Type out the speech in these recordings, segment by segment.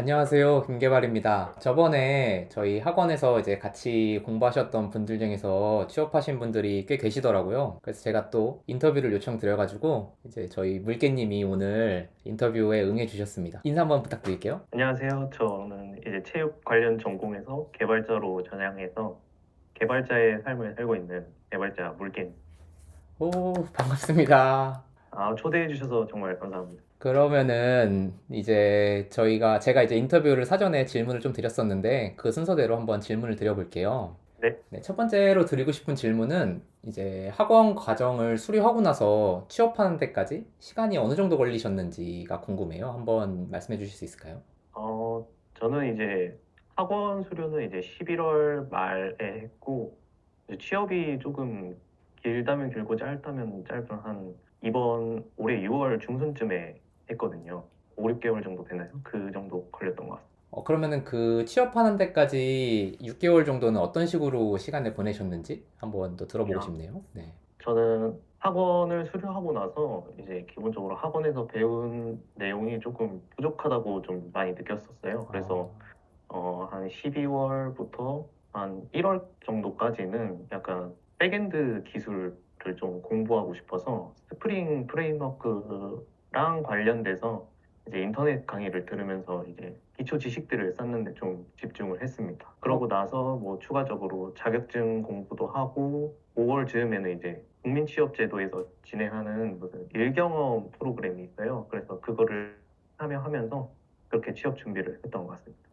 안녕하세요. 김계발입니다. 저번에 저희 학원에서 이제 같이 공부하셨던 분들 중에서 취업하신 분들이 꽤 계시더라고요. 그래서 제가 또 인터뷰를 요청드려가지고 이제 저희 물개님이 오늘 인터뷰에 응해 주셨습니다. 인사 한번 부탁드릴게요. 안녕하세요. 저는 이제 체육 관련 전공에서 개발자로 전향해서 개발자의 삶을 살고 있는 개발자 물개입니다. 오, 반갑습니다. 초대해 주셔서 정말 감사합니다. 그러면은 이제 제가 이제 인터뷰를 사전에 질문을 좀 드렸었는데 그 순서대로 한번 질문을 드려볼게요. 네. 네, 첫 번째로 드리고 싶은 질문은 이제 학원 과정을 수료하고 나서 취업하는 데까지 시간이 어느 정도 걸리셨는지가 궁금해요. 한번 말씀해 주실 수 있을까요? 저는 이제 학원 수료는 이제 11월 말에 했고, 이제 취업이 조금 길다면 길고 짧다면 짧은 이번 올해 6월 중순쯤에 했거든요. 5, 6개월 정도 되나요? 그 정도 걸렸던 것 같습니다. 그러면은 그 취업하는 데까지 6개월 정도는 어떤 식으로 시간을 보내셨는지 한번 또 들어보고 싶네요. 네. 저는 학원을 수료하고 나서 이제 기본적으로 학원에서 배운 내용이 조금 부족하다고 좀 많이 느꼈었어요. 그래서 어, 한 12월부터 한 1월 정도까지는 약간 백엔드 기술을 좀 공부하고 싶어서 스프링 프레임워크랑 관련돼서 이제 인터넷 강의를 들으면서 이제 기초 지식들을 쌓는 데 좀 집중을 했습니다. 어, 그러고 나서 뭐 추가적으로 자격증 공부도 하고 5월 즈음에는 이제 국민취업제도에서 진행하는 무슨 일경험 프로그램이 있어요. 그래서 그거를 참여하면서 그렇게 취업 준비를 했던 것 같습니다.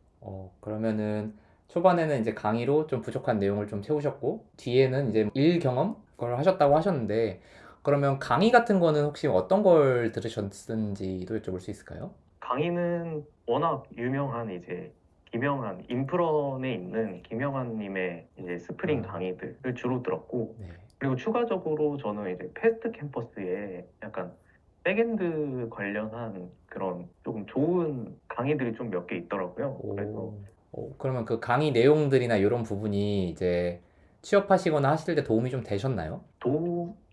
그러면은 초반에는 이제 강의로 좀 부족한 내용을 좀 채우셨고 뒤에는 이제 일 경험 걸 하셨다고 하셨는데 그러면 강의 같은 거는 혹시 어떤 걸 들으셨는지도 여쭤볼 수 있을까요? 강의는 워낙 유명한 이제 김영한 인프런에 있는 김영한님의 이제 스프링 아, 강의들을 주로 들었고 네. 그리고 추가적으로 저는 이제 패스트 캠퍼스에 약간 백엔드 관련한 그런 조금 좋은 강의들이 좀 몇 개 있더라고요. 그래서 그러면 그 강의 내용들이나 이런 부분이 이제 취업하시거나 하실 때 도움이 좀 되셨나요?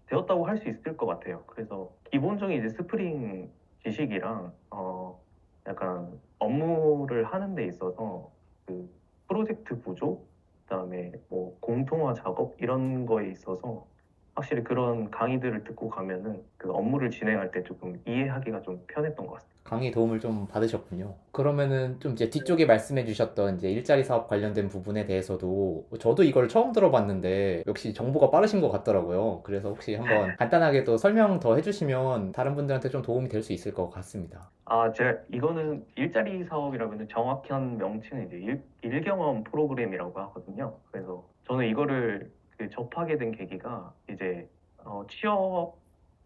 되었다고 할 수 있을 것 같아요. 그래서 기본적인 이제 스프링 지식이랑 약간 업무를 하는 데 있어서 그 프로젝트 구조, 그다음에 뭐 공통화 작업 이런 거에 있어서 확실히 그런 강의들을 듣고 가면은 그 업무를 진행할 때 조금 이해하기가 좀 편했던 것 같습니다. 강의 도움을 좀 받으셨군요. 그러면은 좀 이제 뒤쪽에 말씀해 주셨던 이제 일자리 사업 관련된 부분에 대해서도 저도 이걸 처음 들어봤는데 역시 정보가 빠르신 것 같더라고요. 그래서 혹시 한번 간단하게 또 설명 더 해주시면 다른 분들한테 좀 도움이 될 수 있을 것 같습니다. 제가 이거는 일자리 사업이라면 정확한 명칭은 이제 일경험 프로그램이라고 하거든요. 그래서 저는 이거를 그 접하게 된 계기가 이제 취업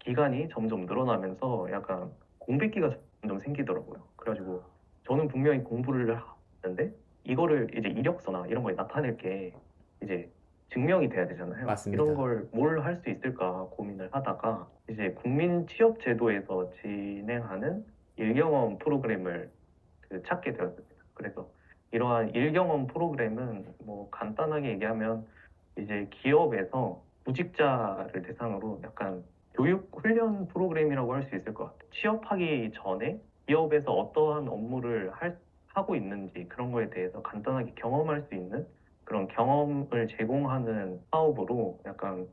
기간이 점점 늘어나면서 약간 공백기가 점점 생기더라고요. 그래가지고 저는 분명히 공부를 하는데 이거를 이제 이력서나 이런 거에 나타낼 게 이제 증명이 돼야 되잖아요. 이런 맞습니다. 걸 뭘 할 수 있을까 고민을 하다가 이제 국민취업제도에서 진행하는 일경험 프로그램을 찾게 되었습니다. 그래서 이러한 일경험 프로그램은 뭐 간단하게 얘기하면 이제 기업에서 구직자를 대상으로 약간 교육 훈련 프로그램이라고 할 수 있을 것 같아요. 취업하기 전에 기업에서 어떠한 업무를 하고 있는지 그런 거에 대해서 간단하게 경험할 수 있는 그런 경험을 제공하는 사업으로 약간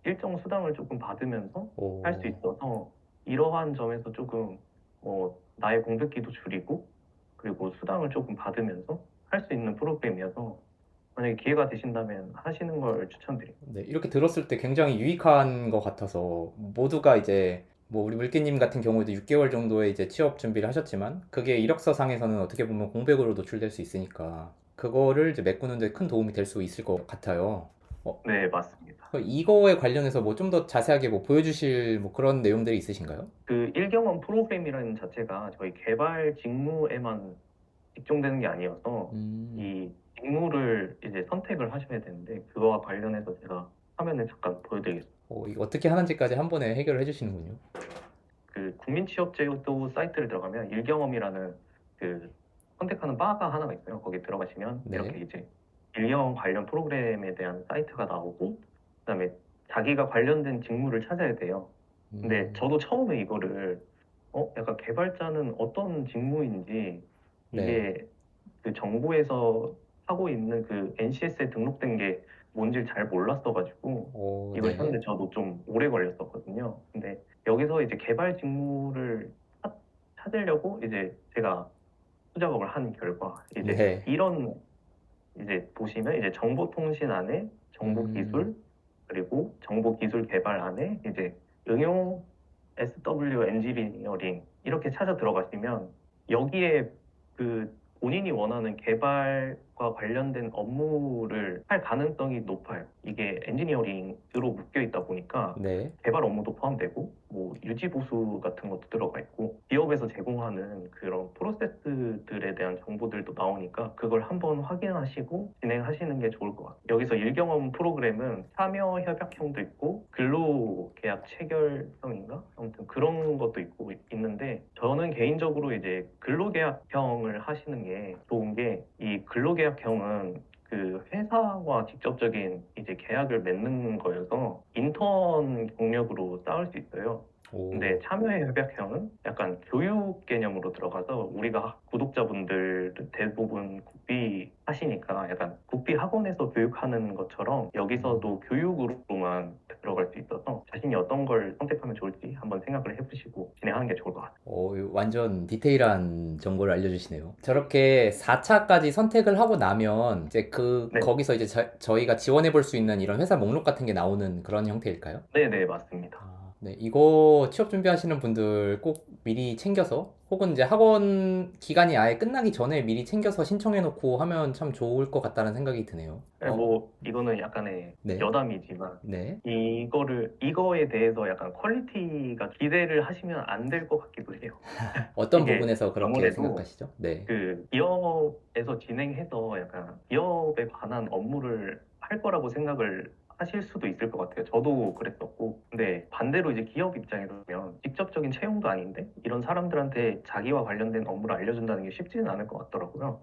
일정 수당을 조금 받으면서 할 수 오, 있어서 이러한 점에서 조금 나의 공백기도 줄이고 그리고 수당을 조금 받으면서 할 수 있는 프로그램이어서 만약에 기회가 되신다면 하시는 걸 추천드립니다. 네, 이렇게 들었을 때 굉장히 유익한 것 같아서 모두가 이제 뭐 우리 물개님 같은 경우에도 6개월 정도의 이제 취업 준비를 하셨지만 그게 이력서 상에서는 어떻게 보면 공백으로 노출될 수 있으니까 그거를 이제 메꾸는 데 큰 도움이 될 수 있을 것 같아요. 어, 네, 맞습니다. 이거에 관련해서 뭐 좀 더 자세하게 뭐 보여주실 뭐 그런 내용들이 있으신가요? 그 일경험 프로그램이라는 자체가 저희 개발 직무에만 집중되는 게 아니어서 음, 이 직무를 이제 선택을 하셔야 되는데 그거와 관련해서 제가 화면을 잠깐 보여드리겠습니다. 이거 어떻게 하는지까지 한 번에 해결을 해주시는군요. 그 국민취업제도 사이트를 들어가면 일경험이라는 그 선택하는 바가 하나가 있어요. 거기 들어가시면 네. 이렇게 이제 일경험 관련 프로그램에 대한 사이트가 나오고 그다음에 자기가 관련된 직무를 찾아야 돼요. 근데 음, 저도 처음에 이거를 약간 개발자는 어떤 직무인지 네. 이게 그 정부에서 하고 있는 그 NCS에 등록된 게 뭔지 잘 몰랐어가지고 오, 이걸 네. 찾는데 저도 좀 오래 걸렸었거든요. 근데 여기서 이제 개발 직무를 찾- 찾으려고 이제 제가 수작업을 한 결과 이제 네. 이런 이제 보시면 이제 정보통신 안에 음, 정보기술 그리고 정보기술 개발 안에 이제 응용 SW 엔지니어링 이렇게 찾아 들어가시면 여기에 그 본인이 원하는 개발과 관련된 업무를 할 가능성이 높아요. 이게 엔지니어링으로 묶여 있다 보니까 네. 개발 업무도 포함되고 뭐 유지 보수 같은 것도 들어가 있고 기업에서 제공하는 그런 프로세스들에 대한 정보들도 나오니까 그걸 한번 확인하시고 진행하시는 게 좋을 것 같아요. 여기서 일경험 프로그램은 참여 협약형도 있고 근로 계약 체결형인가? 아무튼 그런 것도 있고 있는데 저는 개인적으로 이제 근로계약형을 하시는 게 좋은 게 이 근로계약형은 그 회사와 직접적인 이제 계약을 맺는 거여서 인턴 경력으로 쌓을 수 있어요. 근데 오, 참여의 협약형은 약간 교육 개념으로 들어가서 우리가 구독자분들 대부분 국비 하시니까 약간 국비 학원에서 교육하는 것처럼 음. 여기서도 교육으로만 들어갈 수 있어서 자신이 어떤 걸 선택하면 좋을지 한번 생각을 해보시고 진행하는 게 좋을 것 같아요. 이거 완전 디테일한 정보를 알려주시네요. 저렇게 4차까지 선택을 하고 나면 이제 네, 거기서 이제 저희가 지원해 볼 수 있는 이런 회사 목록 같은 게 나오는 그런 형태일까요? 네, 네, 맞습니다. 아, 네. 이거 취업 준비하시는 분들 꼭 미리 챙겨서 혹은 이제 학원 기간이 아예 끝나기 전에 미리 챙겨서 신청해 놓고 하면 참 좋을 것 같다는 생각이 드네요. 네, 뭐 이거는 약간의 네. 여담이지만 네. 이거에 대해서 약간 퀄리티가 기대를 하시면 안 될 것 같기도 해요. 어떤 이게 부분에서 그렇게 아무래도 생각하시죠? 네. 그 기업에서 진행해서 약간 기업에 관한 업무를 할 거라고 생각을 하실 수도 있을 것 같아요. 저도 그랬었고. 근데 반대로 이제 기업 입장에서 보면 직접적인 채용도 아닌데 이런 사람들한테 자기와 관련된 업무를 알려준다는 게 쉽지는 않을 것 같더라고요.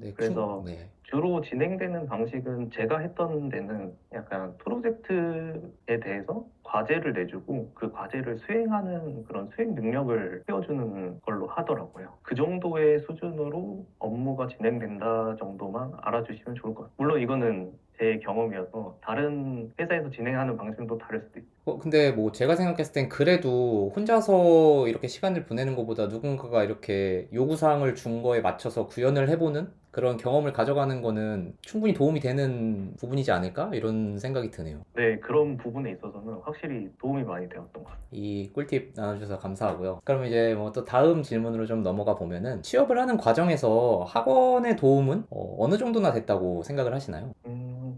네. 그래서 네. 주로 진행되는 방식은 제가 했던 데는 약간 프로젝트에 대해서 과제를 내주고 그 과제를 수행하는 그런 수행 능력을 키워주는 걸로 하더라고요. 그 정도의 수준으로 업무가 진행된다 정도만 알아주시면 좋을 것 같아요. 물론 이거는 제 경험이어서 다른 회사에서 진행하는 방식도 다를 수도 있어요. 근데 뭐 제가 생각했을 땐 그래도 혼자서 이렇게 시간을 보내는 것보다 누군가가 이렇게 요구사항을 준 거에 맞춰서 구현을 해보는 그런 경험을 가져가는 거는 충분히 도움이 되는 부분이지 않을까? 이런 생각이 드네요. 네, 그런 부분에 있어서는 확실히 도움이 많이 되었던 것 같아요. 이 꿀팁 나눠주셔서 감사하고요. 그럼 이제 뭐 또 다음 질문으로 좀 넘어가 보면은 취업을 하는 과정에서 학원의 도움은 어느 정도나 됐다고 생각을 하시나요?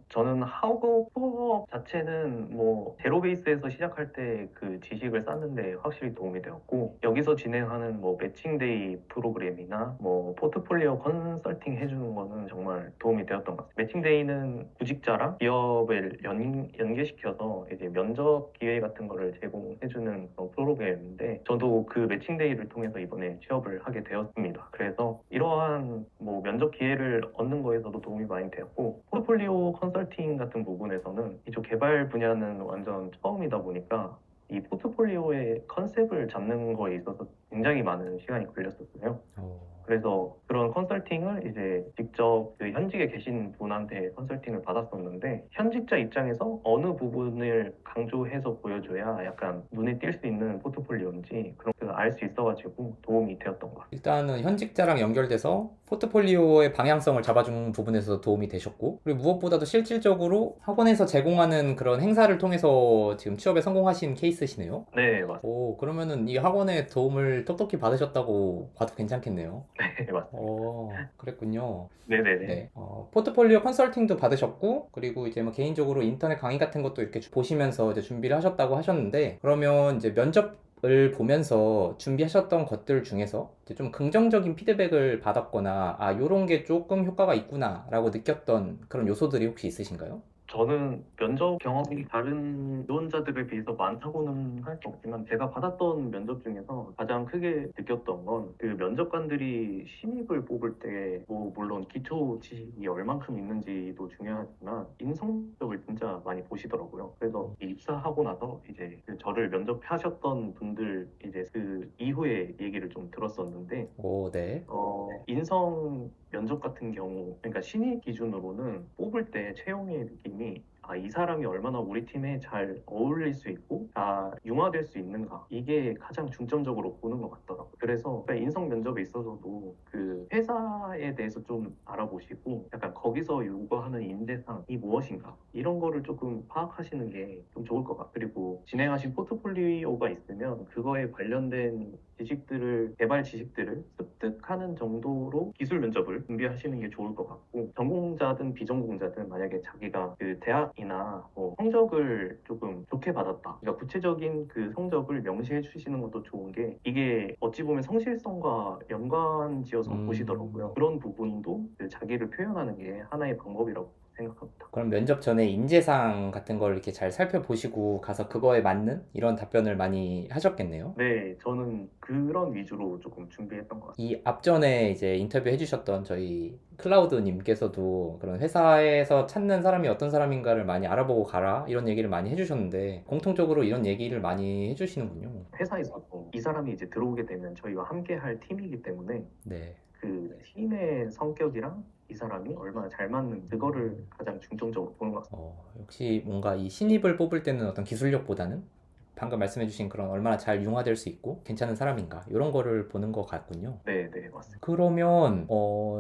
저는 학업 수업 자체는 뭐 제로 베이스에서 시작할 때 그 지식을 쌓는데 확실히 도움이 되었고 여기서 진행하는 뭐 매칭데이 프로그램이나 뭐 포트폴리오 컨설팅 해주는 거는 정말 도움이 되었던 것 같아요. 매칭데이는 구직자랑 기업을 연계시켜서 이제 면접 기회 같은 거를 제공해주는 그런 프로그램인데 저도 그 매칭데이를 통해서 이번에 취업을 하게 되었습니다. 그래서 이러한 뭐 면접 기회를 얻는 거에서도 도움이 많이 되었고 포트폴리오 컨설팅 같은 부분에서는 이쪽 개발 분야는 완전 처음이다 보니까 이 포트폴리오의 컨셉을 잡는 거에 있어서 굉장히 많은 시간이 걸렸었어요. 어, 그래서 그런 컨설팅을 이제 직접 그 현직에 계신 분한테 컨설팅을 받았었는데 현직자 입장에서 어느 부분을 강조해서 보여줘야 약간 눈에 띌 수 있는 포트폴리오인지 그런 걸 알 수 있어가지고 도움이 되었던 것 같아요. 일단은 현직자랑 연결돼서 포트폴리오의 방향성을 잡아주는 부분에서 도움이 되셨고, 그리고 무엇보다도 실질적으로 학원에서 제공하는 그런 행사를 통해서 지금 취업에 성공하신 케이스시네요. 네, 맞습니다. 오, 그러면은 이 학원의 도움을 똑똑히 받으셨다고 봐도 괜찮겠네요. 네, 맞습니다. 그랬군요. 네네네. 네. 포트폴리오 컨설팅도 받으셨고, 그리고 이제 뭐 개인적으로 인터넷 강의 같은 것도 이렇게 보시면서 이제 준비를 하셨다고 하셨는데, 그러면 이제 면접을 보면서 준비하셨던 것들 중에서 이제 좀 긍정적인 피드백을 받았거나, 아, 요런 게 조금 효과가 있구나라고 느꼈던 그런 요소들이 혹시 있으신가요? 저는 면접 경험이 다른 지원자들에 비해서 많다고는 할 수 없지만 제가 받았던 면접 중에서 가장 크게 느꼈던 건 그 면접관들이 신입을 뽑을 때 뭐 물론 기초 지식이 얼만큼 있는지도 중요하지만 인성적을 진짜 많이 보시더라고요. 그래서 입사하고 나서 이제 그 저를 면접하셨던 분들 이제 그 이후에 얘기를 좀 들었었는데 오, 네. 인성 면접 같은 경우, 그러니까 신입 기준으로는 뽑을 때 채용의 느낌이 이 사람이 얼마나 우리 팀에 잘 어울릴 수 있고, 융화될 수 있는가. 이게 가장 중점적으로 보는 것 같더라고요. 그래서 그러니까 인성 면접에 있어서도 그 회사에 대해서 좀 알아보시고, 약간 거기서 요구하는 인재상이 무엇인가. 이런 거를 조금 파악하시는 게 좀 좋을 것 같아요. 그리고 진행하신 포트폴리오가 있으면 그거에 관련된 개발 지식들을 습득하는 정도로 기술 면접을 준비하시는 게 좋을 것 같고, 전공자든 비전공자든 만약에 자기가 그 대학이나 뭐 성적을 조금 좋게 받았다. 그러니까 구체적인 그 성적을 명시해 주시는 것도 좋은 게 이게 어찌 보면 성실성과 연관지어서 보시더라고요. 음, 그런 부분도 그 자기를 표현하는 게 하나의 방법이라고 생각합니다. 그럼 면접 전에 인재상 같은 걸 이렇게 잘 살펴보시고 가서 그거에 맞는 이런 답변을 많이 하셨겠네요. 네, 저는 그런 위주로 조금 준비했던 것 같습니다. 이 앞전에 이제 인터뷰 해주셨던 저희 클라우드님께서도 그런 회사에서 찾는 사람이 어떤 사람인가를 많이 알아보고 가라 이런 얘기를 많이 해주셨는데 공통적으로 이런 얘기를 많이 해주시는군요. 회사에서도 이 사람이 이제 들어오게 되면 저희와 함께 할 팀이기 때문에 네. 그 팀의 성격이랑 이 사람이 얼마나 잘 맞는 그거를 가장 중점적으로 보는 것 같습니다. 역시 뭔가 이 신입을 뽑을 때는 어떤 기술력보다는 방금 말씀해주신 그런 얼마나 잘 융화될 수 있고 괜찮은 사람인가 이런 거를 보는 것 같군요. 네, 네, 맞습니다. 그러면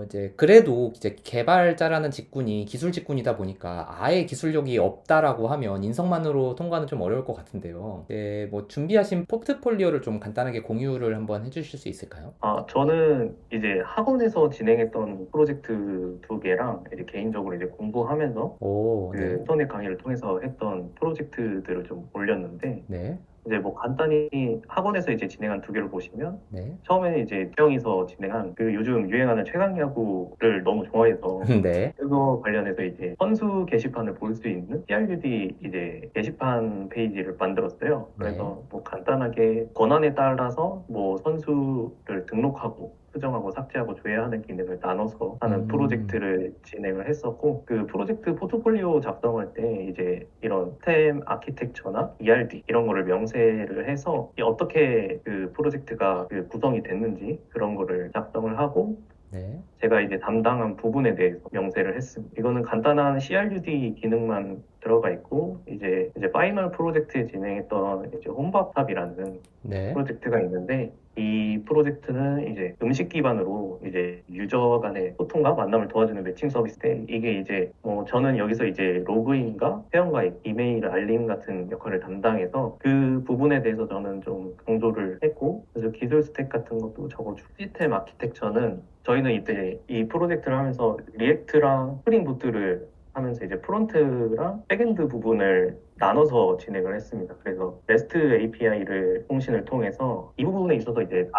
이제 그래도 이제 개발자라는 직군이 기술 직군이다 보니까 아예 기술력이 없다라고 하면 인성만으로 통과는 좀 어려울 것 같은데요. 네, 뭐 준비하신 포트폴리오를 좀 간단하게 공유를 한번 해주실 수 있을까요? 저는 이제 학원에서 진행했던 프로젝트 두 개랑 이제 개인적으로 이제 공부하면서 오, 그 네, 인터넷 강의를 통해서 했던 프로젝트들을 좀 올렸는데 네, 이제 뭐 간단히 학원에서 이제 진행한 두 개를 보시면 네, 처음에는 이제 태영이서 진행한 그 요즘 유행하는 최강 야구를 너무 좋아해서 네, 그거 관련해서 이제 선수 게시판을 볼 수 있는 PRUD 이제 게시판 페이지를 만들었어요. 네, 그래서 뭐 간단하게 권한에 따라서 뭐 선수를 등록하고 수정하고 삭제하고 조회하는 기능을 나눠서 하는 음, 프로젝트를 진행을 했었고 그 프로젝트 포트폴리오 작성할 때 이제 이런 시스템 아키텍처나 ERD 이런 거를 명세를 해서 어떻게 그 프로젝트가 그 구성이 됐는지 그런 거를 작성을 하고 네, 제가 이제 담당한 부분에 대해서 명세를 했습니다. 이거는 간단한 CRUD 기능만 들어가 있고 이제 파이널 프로젝트에 진행했던 이제 혼밥탑이라는 네, 프로젝트가 있는데 이 프로젝트는 이제 음식 기반으로 이제 유저 간의 소통과 만남을 도와주는 매칭 서비스인데 이게 이제 저는 여기서 이제 로그인과 회원가입, 이메일 알림 같은 역할을 담당해서 그 부분에 대해서 저는 좀 강조를 했고 그래서 기술 스택 같은 것도 적어주고 시스템 아키텍처는 저희는 이때 이 프로젝트를 하면서 리액트랑 스프링 부트를 하면서 이제 프론트랑 백엔드 부분을 나눠서 진행을 했습니다. 그래서 REST API를 통신을 통해서 이 부분에 있어서 이제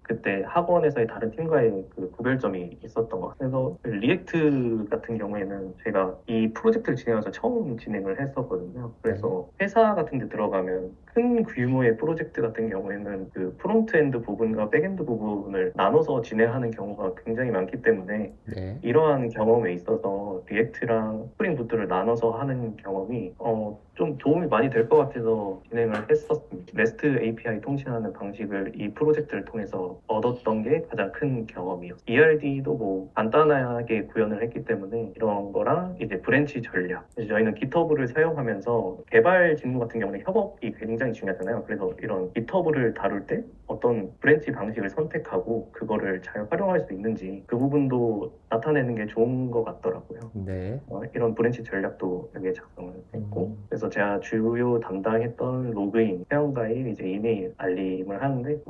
그때 학원에서의 다른 팀과의 그 구별점이 있었던 것 같아요. 그래서 리액트 같은 경우에는 제가 이 프로젝트를 진행해서 처음 진행을 했었거든요. 네, 그래서 회사 같은 데 들어가면 큰 규모의 프로젝트 같은 경우에는 그 프론트엔드 부분과 백엔드 부분을 나눠서 진행하는 경우가 굉장히 많기 때문에 네, 이러한 경험에 있어서 리액트랑 스프링 부트를 나눠서 하는 경험이 좀 도움이 많이 될 것 같아서 진행을 했었습니다. REST API 통신하는 방식을 이 프로젝트를 통해서 얻었던 게 가장 큰 경험이었어요. ERD도 뭐 간단하게 구현을 했기 때문에 이런 거랑 이제 브랜치 전략. 이제 저희는 GitHub를 사용하면서 개발 직무 같은 경우는 협업이 굉장히 중요하잖아요. 그래서 이런 GitHub를 다룰 때 어떤 브랜치 방식을 선택하고 그거를 잘 활용할 수 있는지 그 부분도 나타내는 게 좋은 것 같더라고요. 네, 이런 브랜치 전략도 여기에 작성을 했고, 음, 그래서 제가 주요 담당했던 로그인, 회원가입, 이제 이메일 알림을 하는데,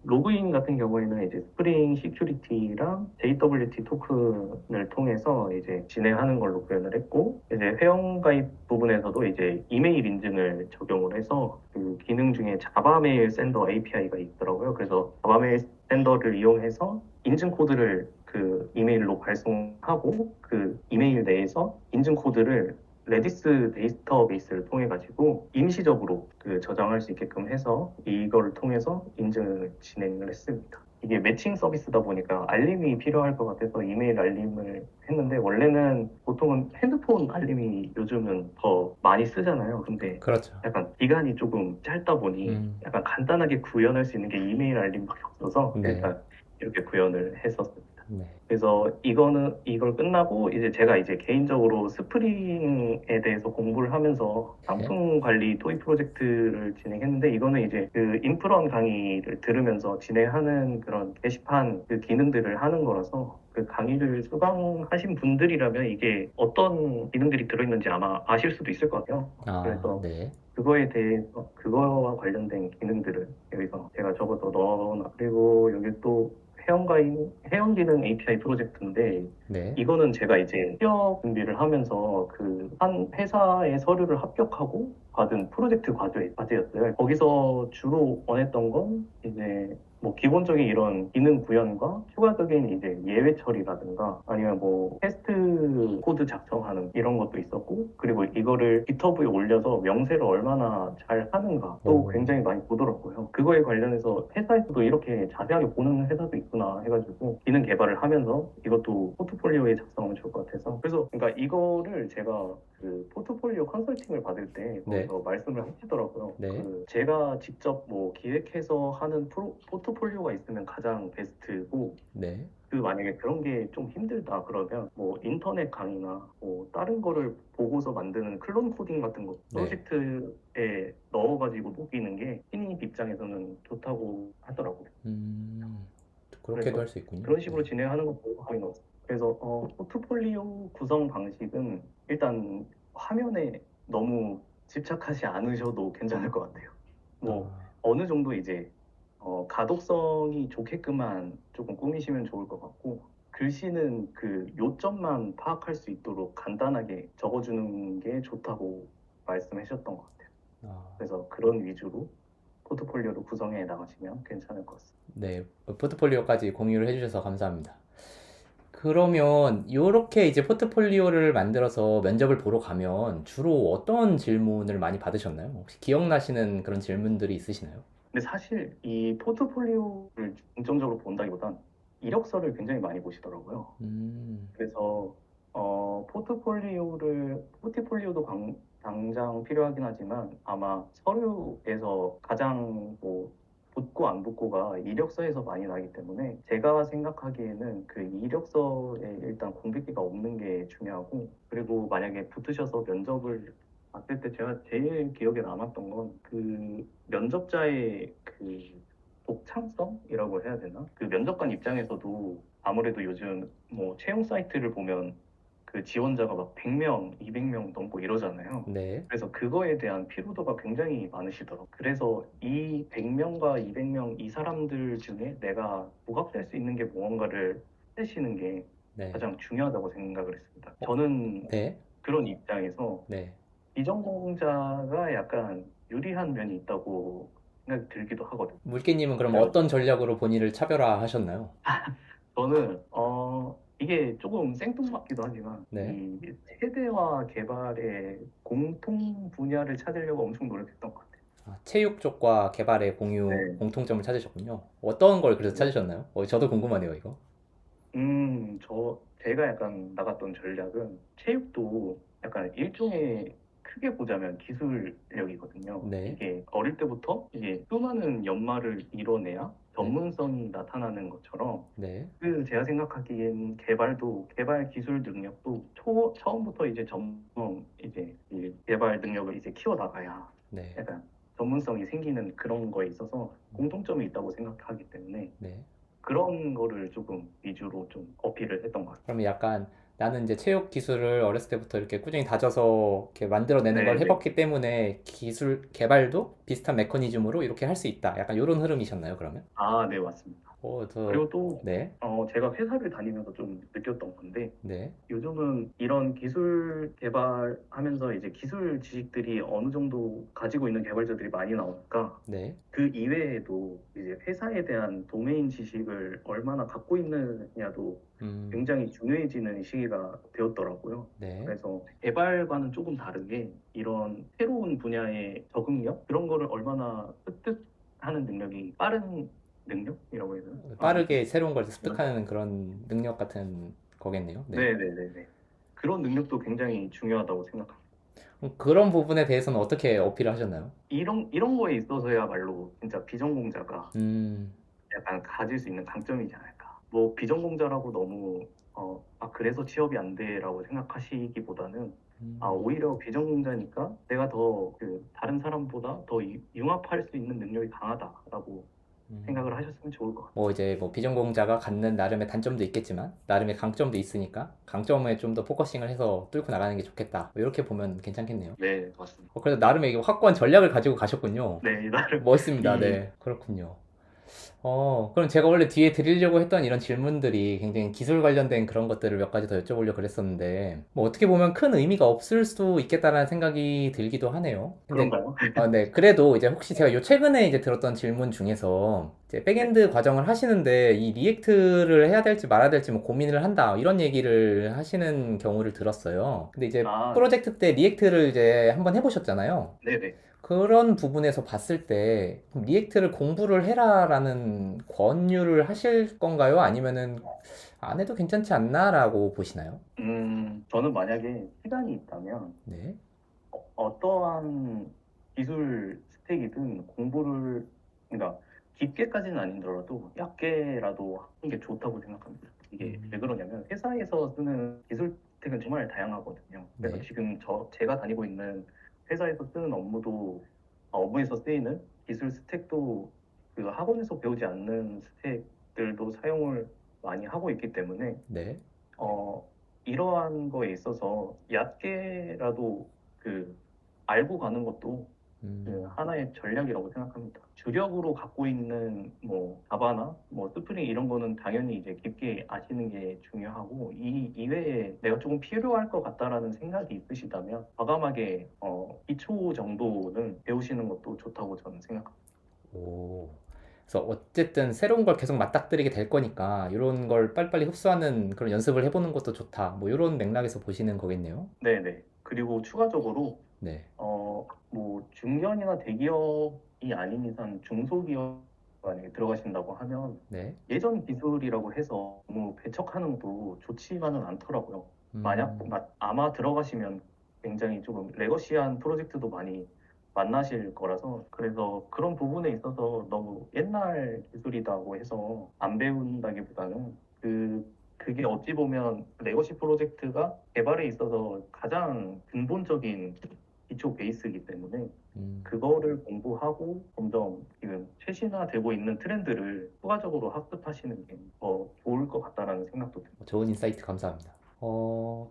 로그인 같은 경우에는 이제 스프링 시큐리티랑 JWT 토큰을 통해서 이제 진행하는 걸로 구현을 했고, 이제 회원가입 부분에서도 이제 이메일 인증을 적용을 해서 그 기능 중에 자바 메일 샌더 API가 있더라고요. 그래서 자바 메일 샌더를 이용해서 인증 코드를 그 이메일로 발송하고 그 이메일 내에서 인증 코드를 레디스 데이터베이스를 통해 가지고 임시적으로 그 저장할 수 있게끔 해서 이걸 통해서 인증을 진행을 했습니다. 이게 매칭 서비스다 보니까 알림이 필요할 것 같아서 이메일 알림을 했는데 원래는 보통은 핸드폰 알림이 요즘은 더 많이 쓰잖아요. 근데 그렇죠. 약간 기간이 조금 짧다 보니 약간 간단하게 구현할 수 있는 게 이메일 알림밖에 없어서 네. 일단 이렇게 구현을 했었습니다. 네. 그래서 이걸 끝나고 이제 제가 이제 개인적으로 스프링에 대해서 공부를 하면서 상품 관리 토익 프로젝트를 진행했는데 이거는 이제 그 인프런 강의를 들으면서 진행하는 그런 게시판 그 기능들을 하는 거라서 그 강의를 수강하신 분들이라면 이게 어떤 기능들이 들어있는지 아마 아실 수도 있을 것 같아요. 아, 그래서 네. 그거에 대해서 그거와 관련된 기능들을 여기서 제가 적어서 넣어놔. 그리고 여기 또 회원 기능 API 프로젝트인데 네. 이거는 제가 이제 취업 준비를 하면서 그 한 회사의 서류를 합격하고 받은 프로젝트 과제였어요. 거기서 주로 원했던 건 이제 뭐 기본적인 이런 기능 구현과 추가적인 이제 예외 처리라든가 아니면 뭐 테스트 코드 작성하는 이런 것도 있었고 그리고 이거를 깃허브에 올려서 명세를 얼마나 잘 하는가 또 오. 굉장히 많이 보더라고요. 그거에 관련해서 회사에서도 이렇게 자세하게 보는 회사도 있구나 해가지고 기능 개발을 하면서 이것도 포트폴리오에 작성하면 좋을 것 같아서 그래서 그러니까 이거를 제가 그 포트폴리오 컨설팅을 받을 때 네. 거기서 말씀을 하시더라고요. 네. 그 제가 직접 뭐 기획해서 하는 포트폴리오가 있으면 가장 베스트고 네. 그 만약에 그런 게 좀 힘들다 그러면 뭐 인터넷 강의나 뭐 다른 거를 보고서 만드는 클론 코딩 같은 거 네. 프로젝트에 넣어가지고 녹이는 게 신입 입장에서는 좋다고 하더라고요. 그렇게도 그래서 할 수 있군요. 그런 식으로 네. 진행하는 것도 거의 넣었어요. 그래서 포트폴리오 구성 방식은 일단 화면에 너무 집착하지 않으셔도 괜찮을 것 같아요. 뭐 아, 어느 정도 이제 가독성이 좋게끔만 조금 꾸미시면 좋을 것 같고 글씨는 그 요점만 파악할 수 있도록 간단하게 적어주는 게 좋다고 말씀하셨던 것 같아요. 아, 그래서 그런 위주로 포트폴리오를 구성해 나가시면 괜찮을 것 같습니다. 네. 포트폴리오까지 공유를 해주셔서 감사합니다. 그러면 이렇게 이제 포트폴리오를 만들어서 면접을 보러 가면 주로 어떤 질문을 많이 받으셨나요? 혹시 기억나시는 그런 질문들이 있으시나요? 근데 사실 이 포트폴리오를 중점적으로 본다기보단 이력서를 굉장히 많이 보시더라고요. 음, 그래서 포트폴리오도 당장 필요하긴 하지만 아마 서류에서 가장 뭐 붙고 안 붙고가 이력서에서 많이 나기 때문에 제가 생각하기에는 그 이력서에 일단 공백기가 없는 게 중요하고 그리고 만약에 붙으셔서 면접을 봤을 때 제가 제일 기억에 남았던 건 그 면접자의 그 독창성이라고 해야 되나? 그 면접관 입장에서도 아무래도 요즘 뭐 채용 사이트를 보면 그 지원자가 막 100명, 200명 넘고 이러잖아요. 네. 그래서 그거에 대한 피로도가 굉장히 많으시더라고요. 그래서 이 100명과 200명 이 사람들 중에 내가 부각될 수 있는 게 무언가를 찾으시는 게 네. 가장 중요하다고 생각을 했습니다. 어, 저는 네. 그런 입장에서 네. 비전공자가 약간 유리한 면이 있다고 생각이 들기도 하거든요. 물개님은 그럼 그래가지고 어떤 전략으로 본인을 차별화하셨나요? 저는 이게 조금 생뚱맞기도 하지만 네. 이 세대화 개발의 공통 분야를 찾으려고 엄청 노력했던 것 같아요. 아, 체육 쪽과 개발의 공유 네. 공통점을 찾으셨군요. 어떤 걸 그래서 네. 찾으셨나요? 저도 궁금하네요, 이거. 제가 약간 나갔던 전략은 체육도 약간 일종의 크게 보자면 기술력이거든요. 네. 이게 어릴 때부터 이게 수많은 연말을 이뤄내야 네. 전문성이 나타나는 것처럼 네. 그 제가 생각하기엔 개발 기술 능력도 처음부터 이제 전문 이제 이 개발 능력을 이제 키워 나가야 네. 약간 전문성이 생기는 그런 거에 있어서 공통점이 있다고 생각하기 때문에 네. 그런 거를 조금 위주로 좀 어필을 했던 것 같아요. 그러면 약간 나는 이제 체육 기술을 어렸을 때부터 이렇게 꾸준히 다져서 이렇게 만들어내는 걸 네네. 해봤기 때문에 기술 개발도 비슷한 메커니즘으로 이렇게 할 수 있다. 약간 이런 흐름이셨나요, 그러면? 네, 맞습니다. 그리고 또 네, 제가 회사를 다니면서 좀 느꼈던 건데 네, 요즘은 이런 기술 개발하면서 이제 기술 지식들이 어느 정도 가지고 있는 개발자들이 많이 나오니까 네, 그 이외에도 이제 회사에 대한 도메인 지식을 얼마나 갖고 있느냐도 음, 굉장히 중요해지는 시기가 되었더라고요. 네. 그래서 개발과는 조금 다르게 이런 새로운 분야의 적응력 그런 거를 얼마나 습득하는 능력이 빠른 능력이라고 해야 되나? 아무튼 빠르게 새로운 걸 그런 습득하는 그런 능력 같은 거겠네요. 네. 네네네네. 그런 능력도 굉장히 중요하다고 생각합니다. 그럼 그런 부분에 대해서는 어떻게 어필을 하셨나요? 이런 거에 있어서야말로 진짜 비전공자가 음, 약간 가질 수 있는 강점이지 않을까. 뭐 비전공자라고 너무 그래서 취업이 안 돼라고 생각하시기보다는 음, 오히려 비전공자니까 내가 더 그 다른 사람보다 더 융합할 수 있는 능력이 강하다라고 생각을 음. 하셨으면 좋을 것 같아요. 뭐 이제 뭐 비전공자가 갖는 나름의 단점도 있겠지만 나름의 강점도 있으니까 강점에 좀 더 포커싱을 해서 뚫고 나가는 게 좋겠다. 뭐 이렇게 보면 괜찮겠네요. 네, 맞습니다. 그래서 나름의 이거 확고한 전략을 가지고 가셨군요. 네, 나름 멋있습니다. 이 네. 그렇군요. 그럼 제가 원래 뒤에 드리려고 했던 이런 질문들이 굉장히 기술 관련된 그런 것들을 몇 가지 더 여쭤보려고 그랬었는데, 뭐 어떻게 보면 큰 의미가 없을 수도 있겠다라는 생각이 들기도 하네요. 근데, 그런가요? 네. 그래도 이제 혹시 제가 요 최근에 이제 들었던 질문 중에서, 이제 네. 백엔드 과정을 하시는데, 이 리액트를 해야 될지 말아야 될지 뭐 고민을 한다, 이런 얘기를 하시는 경우를 들었어요. 근데 이제 네. 프로젝트 때 리액트를 이제 한번 해보셨잖아요. 네네. 그런 부분에서 봤을 때 그럼 리액트를 공부를 해라라는 권유를 하실 건가요? 아니면은 안 해도 괜찮지 않나라고 보시나요? 저는 만약에 시간이 있다면 네. 어떠한 기술 스택이든 공부를, 그러니까 깊게까지는 아니더라도 얕게라도 하는 게 좋다고 생각합니다. 이게 왜 음, 그러냐면 회사에서 쓰는 기술 스택은 정말 다양하거든요. 그래서 네. 지금 제가 다니고 있는 회사에서 쓰는 업무도 업무에서 쓰이는 기술 스택도 그 학원에서 배우지 않는 스택들도 사용을 많이 하고 있기 때문에 네. 어, 이러한 거에 있어서 얕게라도 그 알고 가는 것도 그 음, 하나의 전략이라고 생각합니다. 주력으로 갖고 있는 뭐 자바나 뭐 스프링 이런 거는 당연히 이제 깊게 아시는 게 중요하고 이 이외에 내가 조금 필요할 것 같다라는 생각이 있으시다면 과감하게 기초 정도는 배우시는 것도 좋다고 저는 생각합니다. 오. 그래서 어쨌든 새로운 걸 계속 맞닥뜨리게 될 거니까 이런 걸 빨리빨리 흡수하는 그런 연습을 해보는 것도 좋다. 뭐 이런 맥락에서 보시는 거겠네요. 네네. 그리고 추가적으로 네. 뭐 중견이나 대기업이 아닌 이상 중소기업 만약에 들어가신다고 하면 네. 예전 기술이라고 해서 너무 배척하는 것도 좋지만은 않더라고요. 음, 아마 들어가시면 굉장히 조금 레거시한 프로젝트도 많이 만나실 거라서 그래서 그런 부분에 있어서 너무 옛날 기술이라고 해서 안 배운다기보다는 그게 어찌 보면 레거시 프로젝트가 개발에 있어서 가장 근본적인 기초 베이스이기 때문에 음. 그거를 공부하고 점점 지금 최신화되고 있는 트렌드를 추가적으로 학습하시는 게 더 좋을 것 같다라는 생각도 듭니다. 좋은 인사이트 감사합니다.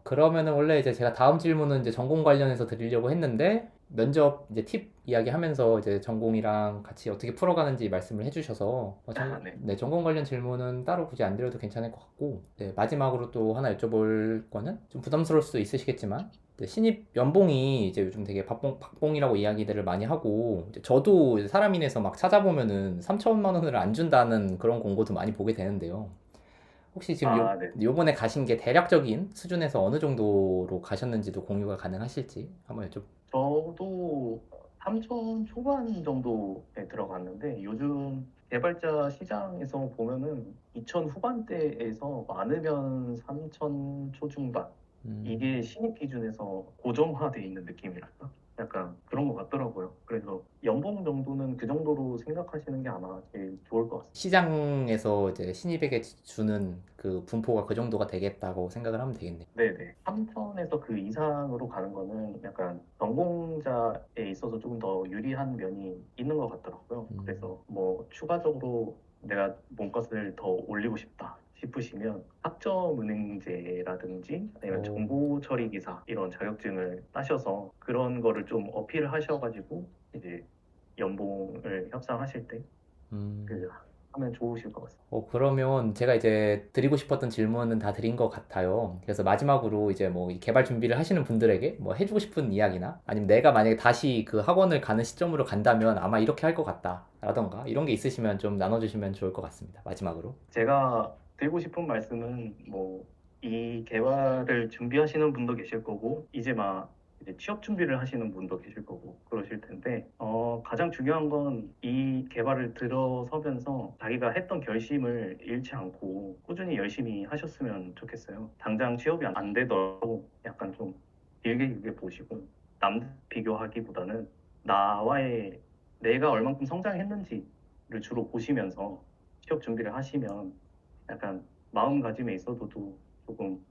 그러면은 원래 이제 제가 다음 질문은 이제 전공 관련해서 드리려고 했는데, 면접 이제 팁 이야기하면서 이제 전공이랑 같이 어떻게 풀어가는지 말씀을 해주셔서, 네. 네, 전공 관련 질문은 따로 굳이 안 드려도 괜찮을 것 같고, 네, 마지막으로 또 하나 여쭤볼 거는 좀 부담스러울 수도 있으시겠지만, 네, 신입 연봉이 이제 요즘 되게 박봉이라고 이야기들을 많이 하고, 이제 저도 이제 사람인에서 막 찾아보면은 3천만 원을 안 준다는 그런 공고도 많이 보게 되는데요. 혹시 지금 네. 요번에 가신 게 대략적인 수준에서 어느 정도로 가셨는지도 공유가 가능하실지 한번 여쭤. 저도 3천 초반 정도에 들어갔는데 요즘 개발자 시장에서 보면은 2천 후반대에서 많으면 3천 초중반 음, 이게 신입 기준에서 고정화돼 있는 느낌이랄까? 약간 그런 것 같더라고요. 그래서 연봉 정도는 그 정도로 생각하시는 게 아마 제일 좋을 것 같습니다. 시장에서 이제 신입에게 주는 그 분포가 그 정도가 되겠다고 생각을 하면 되겠네요. 네네. 3천에서 그 이상으로 가는 거는 약간 전공자에 있어서 조금 더 유리한 면이 있는 것 같더라고요. 음, 그래서 뭐 추가적으로 내가 몸값을 더 올리고 싶다 싶으시면 학점은행제라든지 아니면 오, 정보 처리 기사 이런 자격증을 따셔서 그런 거를 좀 어필하셔가지고 이제 연봉을 협상하실 때 음, 그 하면 좋으실 것 같습니다. 그러면 제가 이제 드리고 싶었던 질문은 다 드린 것 같아요. 그래서 마지막으로 이제 뭐 이 개발 준비를 하시는 분들에게 뭐 해주고 싶은 이야기나 아니면 내가 만약에 다시 그 학원을 가는 시점으로 간다면 아마 이렇게 할 것 같다 라던가 이런 게 있으시면 좀 나눠주시면 좋을 것 같습니다. 마지막으로. 제가 드리고 싶은 말씀은 뭐 이 개발을 준비하시는 분도 계실 거고 이제 막 이제 취업 준비를 하시는 분도 계실 거고 그러실 텐데 가장 중요한 건 이 개발을 들어서면서 자기가 했던 결심을 잃지 않고 꾸준히 열심히 하셨으면 좋겠어요. 당장 취업이 안 되더라도 약간 좀 길게 길게 보시고 남 비교하기보다는 나와의 내가 얼만큼 성장했는지를 주로 보시면서 취업 준비를 하시면 약간 마음가짐에 있어서도 조금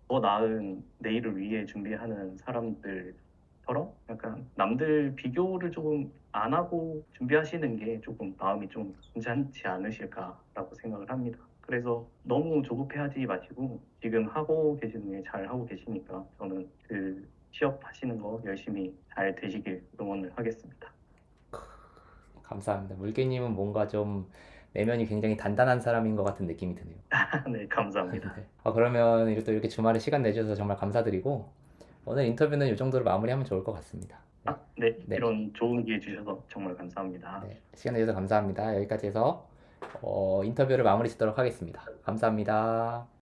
더 나은 내일을 위해 준비하는 사람들처럼 약간 남들 비교를 조금 안 하고 준비하시는 게 조금 마음이 좀 괜찮지 않으실까라고 생각을 합니다. 그래서 너무 조급해하지 마시고 지금 하고 계시는 일 잘 하고 계시니까 저는 그 취업하시는 거 열심히 잘 되시길 응원을 하겠습니다. 감사합니다. 물개님은 뭔가 좀 내면이 굉장히 단단한 사람인 것 같은 느낌이 드네요. 네, 감사합니다. 네. 그러면 또 이렇게 주말에 시간 내주셔서 정말 감사드리고 오늘 인터뷰는 이 정도로 마무리하면 좋을 것 같습니다. 네. 네, 네. 이런 좋은 기회 주셔서 정말 감사합니다. 네. 시간 내주셔서 감사합니다. 여기까지 해서 인터뷰를 마무리 짓도록 하겠습니다. 감사합니다.